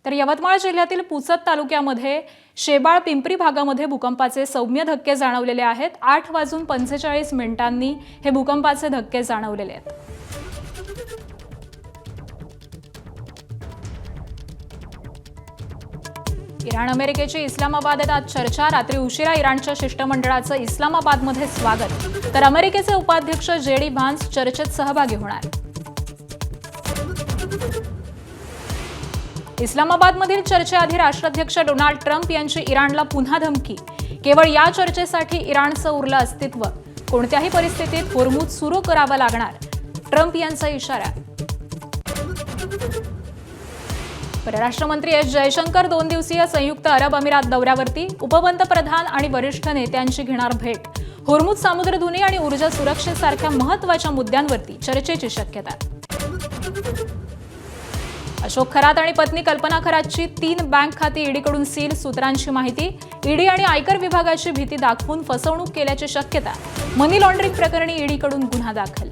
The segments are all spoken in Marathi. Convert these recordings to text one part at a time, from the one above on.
तर यवतमाळ जिल्ह्यातील पुसद तालुक्यामध्ये शेबाळ पिंपरी भागामध्ये भूकंपाचे सौम्य धक्के जाणवलेले आहेत। 8:45 हे भूकंपाचे धक्के जाणवलेले आहेत। इराण अमेरिकेची इस्लामाबादेत आज चर्चा। रात्री उशिरा इराणच्या शिष्टमंडळाचं इस्लामाबादमध्ये स्वागत, तर अमेरिकेचे उपाध्यक्ष जेडी व्हान्स चर्चेत सहभागी होणार। इस्लामाबादमधील चर्चेआधी राष्ट्राध्यक्ष डोनाल्ड ट्रम्प यांची इराणला पुन्हा धमकी। केवळ या चर्चेसाठी इराणचं उरलं अस्तित्व, कोणत्याही परिस्थितीत होर्मुझ सुरू करावा लागणार, ट्रम्प यांचा इशारा। परराष्ट्र मंत्री एस जयशंकर 2 दिवसीय संयुक्त अरब अमिरात दौऱ्यावरती। उपपंतप्रधान आणि वरिष्ठ नेत्यांची घेणार भेट। होर्मुझ सामुद्रधुनी आणि ऊर्जा सुरक्षेसारख्या महत्त्वाच्या मुद्द्यांवरती चर्चेची शक्यता। अशोक खरात आणि पत्नी कल्पना खरातची 3 बँक खाती ईडीकडून सील, सूत्रांची माहिती। ईडी आणि आयकर विभागाची भीती दाखवून फसवणूक केल्याची शक्यता। मनी लॉन्ड्रिंग प्रकरणी ईडीकडून गुन्हा दाखल।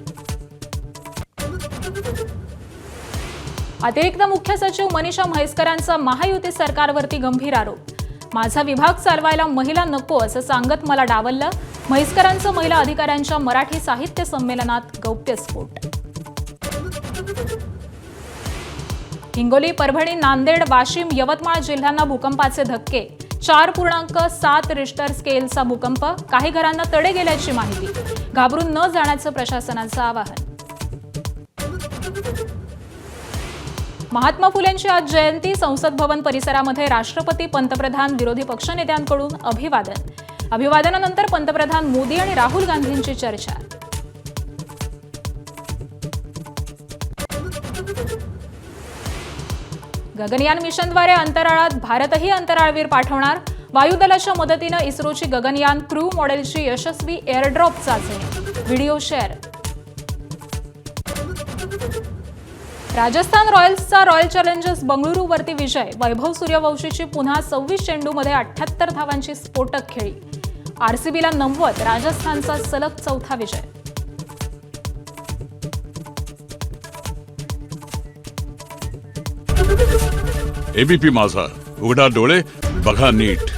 अतिरिक्त मुख्य सचिव मनीषा म्हैसकरांचा महायुती सरकारवरती गंभीर आरोप। माझा विभाग चालवायला महिला नको असं सांगत मला डावललं। म्हैसकरांचं महिला अधिकाऱ्यांच्या मराठी साहित्य संमेलनात गौप्यस्फोट। हिंगोली, परभणी, नांदेड, वाशिम, यवतमाळ जिल्ह्यांना भूकंपाचे धक्के। 4.7 रिश्टर स्केलचा भूकंप। काही घरांना तडे गेल्याची माहिती। घाबरून न जाण्याचं प्रशासनाचं आवाहन। महात्मा फुलेंची आज जयंती। संसद भवन परिसरामध्ये राष्ट्रपती, पंतप्रधान, विरोधी पक्षनेत्यांकडून अभिवादन। अभिवादनानंतर पंतप्रधान मोदी आणि राहुल गांधींची चर्चा। गगनयान मिशनद्वारे अंतराळात भारतही अंतराळवीर पाठवणार। वायुदलाच्या मदतीनं इस्रोची गगनयान क्रू मॉडेलची यशस्वी एअरड्रॉप चाचणी। Video share. राजस्थान रॉयल्सचा रॉयल चॅलेंजर्स बंगळुरूवरती विजय। वैभव सूर्यवंशीची पुन्हा 26 चेंडूमध्ये 78 धावांची स्फोटक खेळी। आरसीबीला 90, राजस्थानचा सलग 4था विजय। एबीपी माझा, उघडा डोळे बघा नीट।